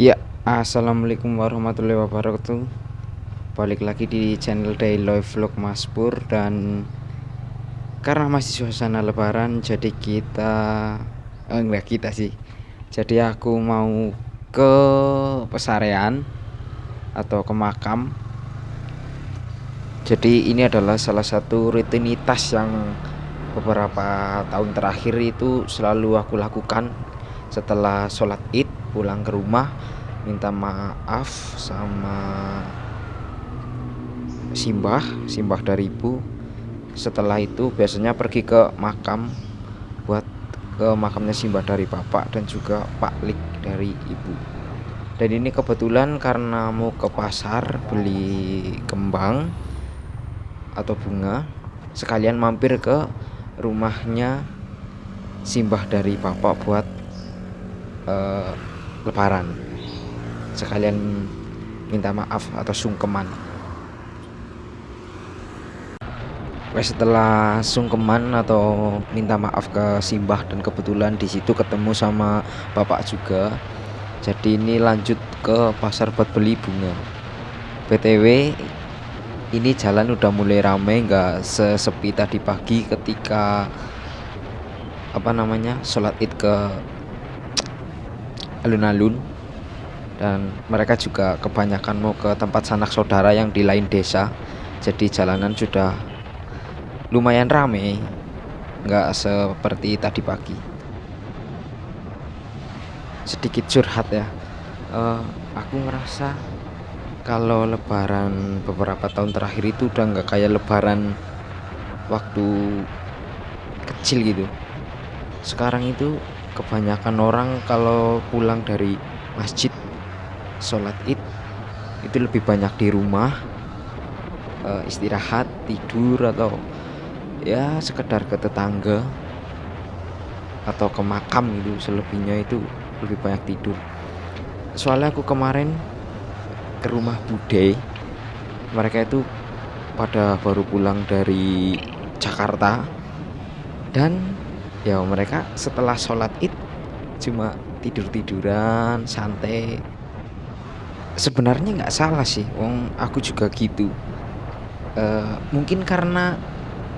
Ya, assalamualaikum warahmatullahi wabarakatuh. Balik lagi di channel Daily Life Vlog Mas Pur. Dan karena masih suasana lebaran, jadi enggak kita sih. Jadi aku mau ke pesarean atau ke makam. Jadi ini adalah salah satu rutinitas yang beberapa tahun terakhir itu selalu aku lakukan setelah sholat id, pulang ke rumah, minta maaf sama simbah dari ibu. Setelah itu biasanya pergi ke makam, buat ke makamnya simbah dari bapak dan juga paklik dari ibu. Dan ini kebetulan karena mau ke pasar beli kembang atau bunga, sekalian mampir ke rumahnya simbah dari bapak buat lebaran, sekalian minta maaf atau sungkeman. Setelah sungkeman atau minta maaf ke simbah, dan kebetulan di situ ketemu sama bapak juga, jadi ini lanjut ke pasar buat beli bunga. BTW, ini jalan udah mulai rame, nggak sesepi tadi pagi ketika sholat id ke alun-alun. Dan mereka juga kebanyakan mau ke tempat sanak saudara yang di lain desa, jadi jalanan sudah lumayan rame, nggak seperti tadi pagi. Sedikit curhat ya, aku ngerasa kalau lebaran beberapa tahun terakhir itu udah nggak kayak lebaran waktu kecil gitu. Sekarang itu kebanyakan orang kalau pulang dari masjid sholat id itu lebih banyak di rumah, istirahat, tidur, atau ya sekedar ke tetangga atau ke makam gitu. Selebihnya itu lebih banyak tidur. Soalnya aku kemarin ke rumah bude, mereka itu pada baru pulang dari Jakarta, dan ya mereka setelah sholat id cuma tidur-tiduran santai. Sebenarnya nggak salah sih, wong aku juga gitu. Mungkin karena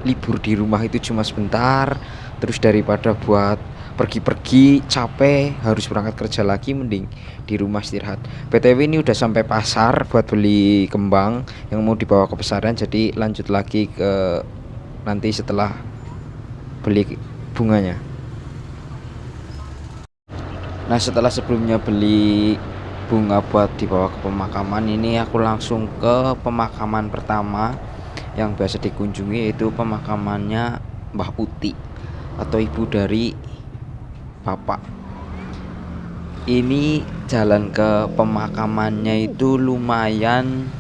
libur di rumah itu cuma sebentar, terus daripada buat pergi-pergi capek harus berangkat kerja lagi, mending di rumah istirahat. BTW ini udah sampai pasar buat beli kembang yang mau dibawa ke pesaran, jadi lanjut lagi ke nanti setelah beli bunganya. Nah, setelah sebelumnya beli bunga buat dibawa ke pemakaman, ini aku langsung ke pemakaman pertama yang biasa dikunjungi, yaitu pemakamannya Mbah Uti atau ibu dari bapak. Ini jalan ke pemakamannya itu lumayan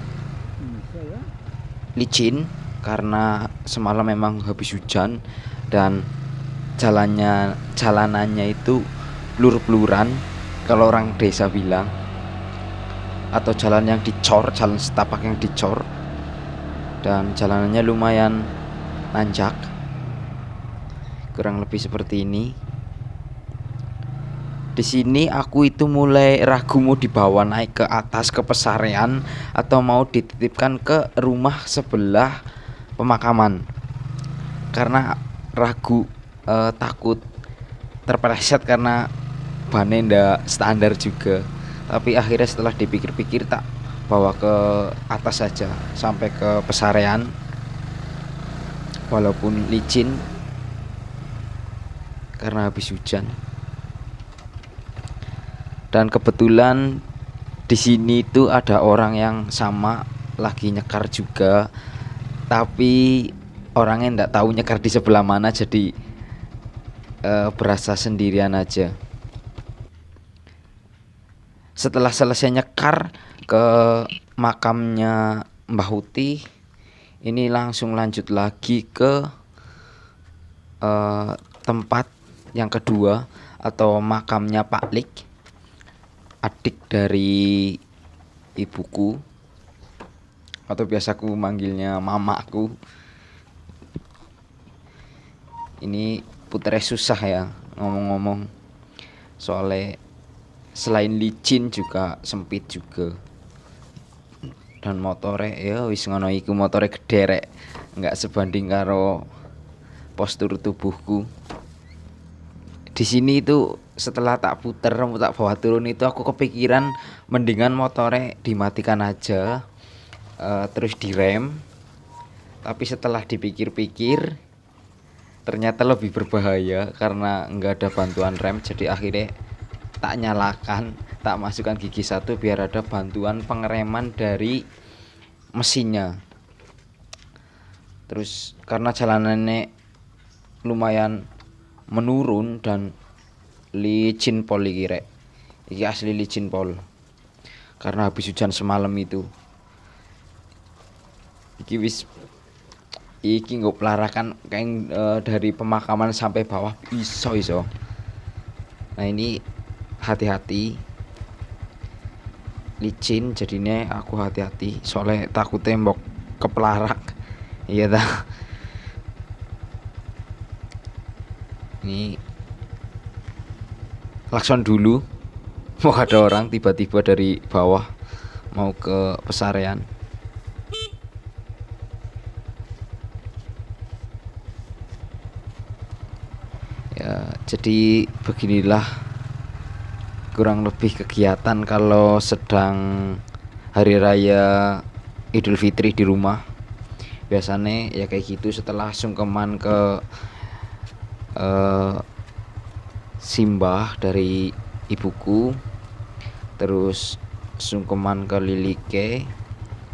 licin karena semalam memang habis hujan, dan jalanannya itu blur-bluran kalau orang desa bilang, atau jalan yang dicor, jalan setapak yang dicor. Dan jalanannya lumayan nanjak, kurang lebih seperti ini. Di sini aku itu mulai ragu mau dibawa naik ke atas ke pesarean atau mau dititipkan ke rumah sebelah pemakaman, karena ragu, takut terpeleset karena bannya ndak standar juga. Tapi akhirnya setelah dipikir-pikir, tak bawa ke atas saja sampai ke pesarean walaupun licin karena habis hujan. Dan kebetulan di sini tuh ada orang yang sama lagi nyekar juga, tapi orangnya ndak tahu nyekar di sebelah mana, jadi berasa sendirian aja. Setelah selesai nyekar ke makamnya Mbah Uti, ini langsung lanjut lagi ke tempat yang kedua atau makamnya Pak Lik, adik dari ibuku, atau biasa aku manggilnya mamaku. Ini putere susah ya ngomong-ngomong, soalnya selain licin juga sempit juga. Dan motore ya wis ngono iku, motore gedhe rek, nggak sebanding karo postur tubuhku. Di sini itu setelah tak puter, tak bawa turun itu aku kepikiran mendingan motore dimatikan aja, terus direm. Tapi setelah dipikir-pikir ternyata lebih berbahaya karena nggak ada bantuan rem. Jadi akhirnya tak nyalakan, tak masukkan gigi satu biar ada bantuan pengereman dari mesinnya. Terus karena jalanannya lumayan menurun dan licin pol iki rek. Iki asli licin pol. Karena habis hujan semalam itu. Iki nggak pelarakan kayak dari pemakaman sampai bawah iso. Nah ini hati-hati, licin jadinya aku hati-hati soalnya takut tembok kepelarak. Iya dah. Ini klakson dulu, mau ada orang tiba-tiba dari bawah mau ke pesarean. Ya jadi beginilah kurang lebih kegiatan kalau sedang hari raya Idul Fitri di rumah. Biasanya ya kayak gitu, setelah sungkeman ke simbah dari ibuku, terus sungkeman ke lilike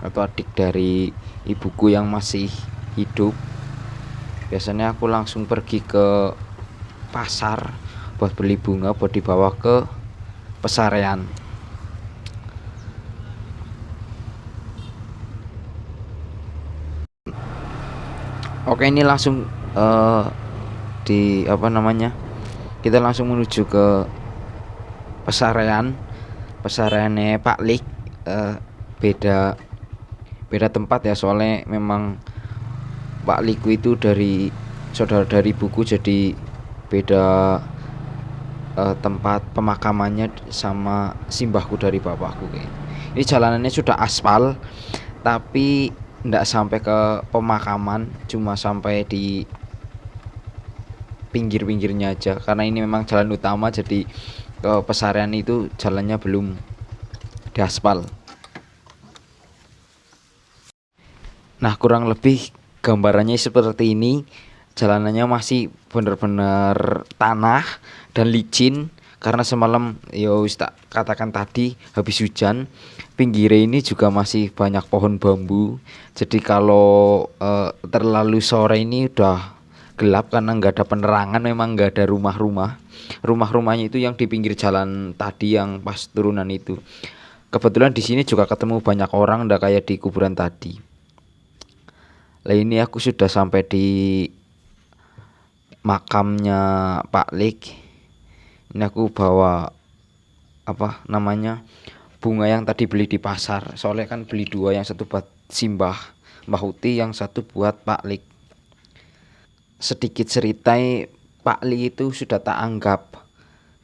atau adik dari ibuku yang masih hidup. Biasanya aku langsung pergi ke pasar buat beli bunga buat dibawa ke pesarean. Oke, ini langsung di apa namanya, kita langsung menuju ke pesareannya Pak Lik. Beda tempat ya, soalnya memang Pak Liku itu dari saudara dari ibuku, jadi beda tempat pemakamannya sama simbahku dari bapakku kayak. Ini jalanannya sudah aspal tapi ndak sampai ke pemakaman, cuma sampai di pinggir-pinggirnya aja karena ini memang jalan utama, jadi ke pesarean itu jalannya belum diaspal. Nah kurang lebih gambarannya seperti ini. Jalanannya masih bener-bener tanah dan licin karena semalam ya wis tak katakan tadi habis hujan. Pinggirnya ini juga masih banyak pohon bambu. Jadi kalau terlalu sore ini udah gelap karena nggak ada penerangan, memang nggak ada rumah-rumah. Rumah-rumahnya itu yang di pinggir jalan tadi yang pas turunan itu. Kebetulan di sini juga ketemu banyak orang, ndak kayak di kuburan tadi. Lah ini aku sudah sampai di makamnya Pak Lik. Ini aku bawa apa namanya, bunga yang tadi beli di pasar. Soalnya kan beli dua, yang satu buat simbah Mbah Uti, yang satu buat Pak Lik. Sedikit ceritai, Pak Lik itu sudah tak anggap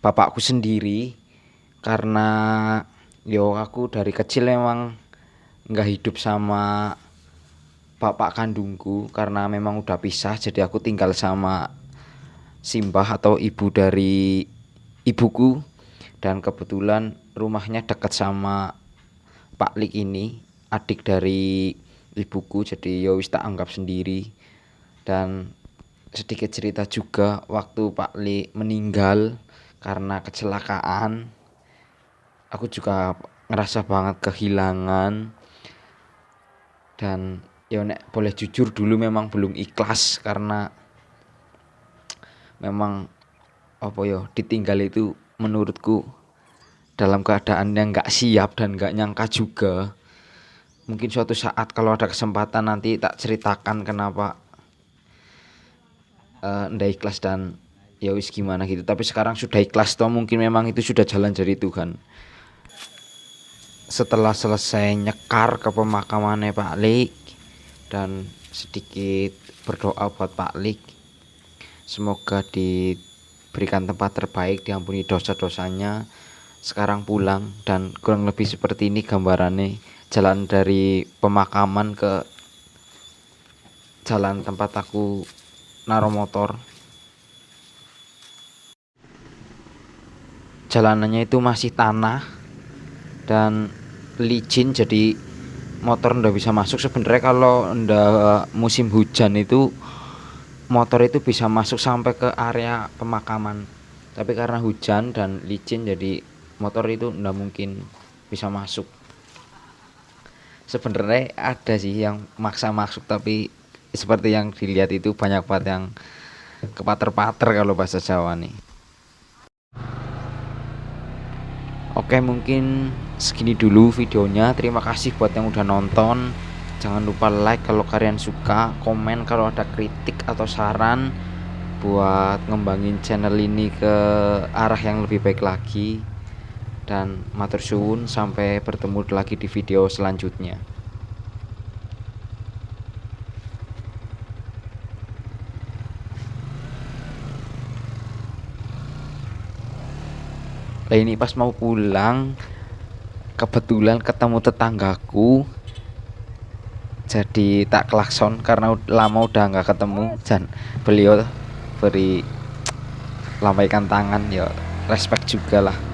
bapakku sendiri karena yo aku dari kecil emang nggak hidup sama bapak kandungku karena memang udah pisah, jadi aku tinggal sama simbah atau ibu dari ibuku, dan kebetulan rumahnya dekat sama Pak Lik ini, adik dari ibuku, jadi ya wis tak anggap sendiri. Dan sedikit cerita juga, waktu Pak Lik meninggal karena kecelakaan, aku juga ngerasa banget kehilangan. Dan ya nek boleh jujur dulu memang belum ikhlas karena memang apa ya, ditinggal itu menurutku dalam keadaan yang nggak siap dan nggak nyangka juga. Mungkin suatu saat kalau ada kesempatan nanti tak ceritakan kenapa ndak ikhlas dan ya wis gimana gitu. Tapi sekarang sudah ikhlas toh, mungkin memang itu sudah jalan dari Tuhan. Setelah selesai nyekar ke pemakamannya Pak Lik dan sedikit berdoa buat Pak Lik, semoga diberikan tempat terbaik, diampuni dosa-dosanya, sekarang pulang, dan kurang lebih seperti ini gambarannya jalan dari pemakaman ke jalan tempat aku naruh motor. Jalanannya itu masih tanah dan licin, jadi motor ndak bisa masuk. Sebenarnya kalau ndak musim hujan itu motor itu bisa masuk sampai ke area pemakaman, tapi karena hujan dan licin jadi motor itu ndak mungkin bisa masuk. Sebenarnya ada sih yang maksa masuk, tapi seperti yang dilihat itu banyak banget yang kepater-pater kalau bahasa Jawa nih. Oke, mungkin segini dulu videonya. Terima kasih buat yang udah nonton. Jangan lupa like kalau kalian suka, komen kalau ada kritik atau saran buat ngembangin channel ini ke arah yang lebih baik lagi. Dan matur suwun, sampai bertemu lagi di video selanjutnya. Nah, ini pas mau pulang kebetulan ketemu tetanggaku, jadi tak klakson karena lama udah nggak ketemu, dan beliau beri lambaikan tangan, ya respect juga lah.